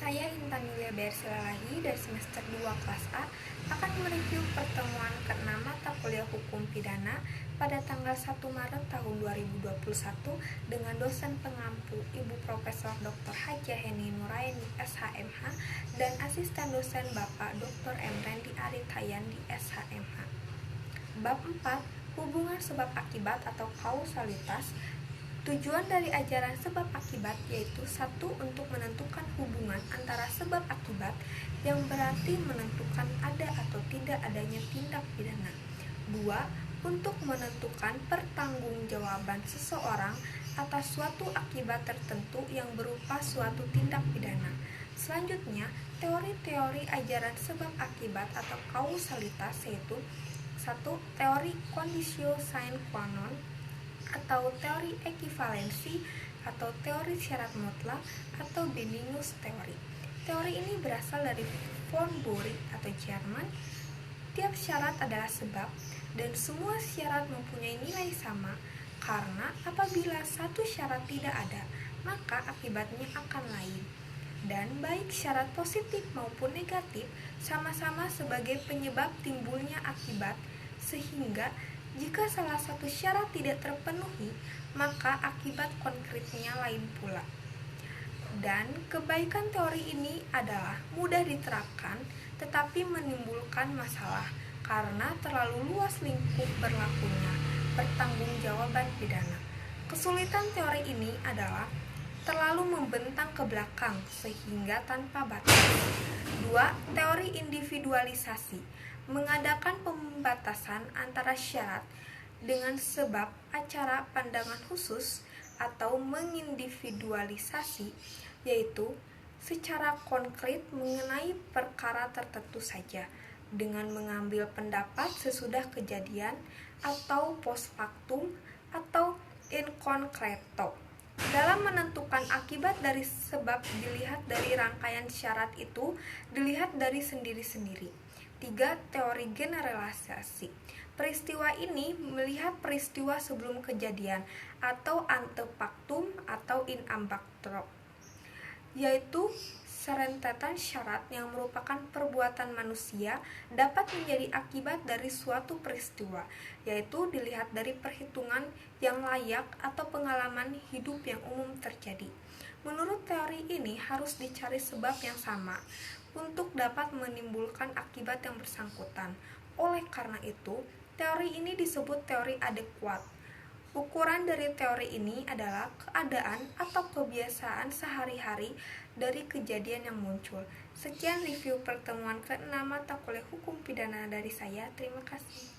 Saya Intan Yulia Bersilalahi dari semester 2 kelas A akan mereview pertemuan ke-6 mata kuliah Hukum Pidana pada tanggal 1 Maret tahun 2021 dengan dosen pengampu Ibu Profesor Dr. Hajah Heni Nuraini SHMH dan asisten dosen Bapak Dr. M. Rendi Arithayan di SHMH. Bab 4, hubungan sebab akibat atau kausalitas. Tujuan dari ajaran sebab akibat yaitu 1. Untuk menentukan hubungan antara sebab akibat yang berarti menentukan ada atau tidak adanya tindak pidana. 2. Untuk menentukan pertanggungjawaban seseorang atas suatu akibat tertentu yang berupa suatu tindak pidana. Selanjutnya, teori-teori ajaran sebab akibat atau kausalitas yaitu 1. Teori conditio sine qua non atau teori ekivalensi atau teori syarat mutlak atau Beninius teori. Teori ini berasal dari von Bury atau Jerman. Tiap syarat adalah sebab dan semua syarat mempunyai nilai sama karena apabila satu syarat tidak ada, maka akibatnya akan lain. Dan baik syarat positif maupun negatif sama-sama sebagai penyebab timbulnya akibat, sehingga jika salah satu syarat tidak terpenuhi, maka akibat konkretnya lain pula. Dan kebaikan teori ini adalah mudah diterapkan tetapi menimbulkan masalah karena terlalu luas lingkup berlakunya pertanggungjawaban pidana. Kesulitan teori ini adalah terlalu membentang ke belakang sehingga tanpa batas. 2. Teori individualisasi mengadakan pembatasan antara syarat dengan sebab acara pandangan khusus atau mengindividualisasi, yaitu secara konkret mengenai perkara tertentu saja dengan mengambil pendapat sesudah kejadian atau post factum atau in concreto. Dalam menentukan akibat dari sebab dilihat dari rangkaian syarat itu dilihat dari sendiri-sendiri. 3. Teori generalisasi. Peristiwa ini melihat peristiwa sebelum kejadian atau ante factum atau in ambactro, yaitu serentetan syarat yang merupakan perbuatan manusia dapat menjadi akibat dari suatu peristiwa, yaitu dilihat dari perhitungan yang layak atau pengalaman hidup yang umum terjadi. Menurut teori ini harus dicari sebab yang sama untuk dapat menimbulkan akibat yang bersangkutan. Oleh karena itu, teori ini disebut teori adekuat. Ukuran dari teori ini adalah keadaan atau kebiasaan sehari-hari dari kejadian yang muncul. Sekian review pertemuan ke-6 mata kuliah Hukum Pidana dari saya. Terima kasih.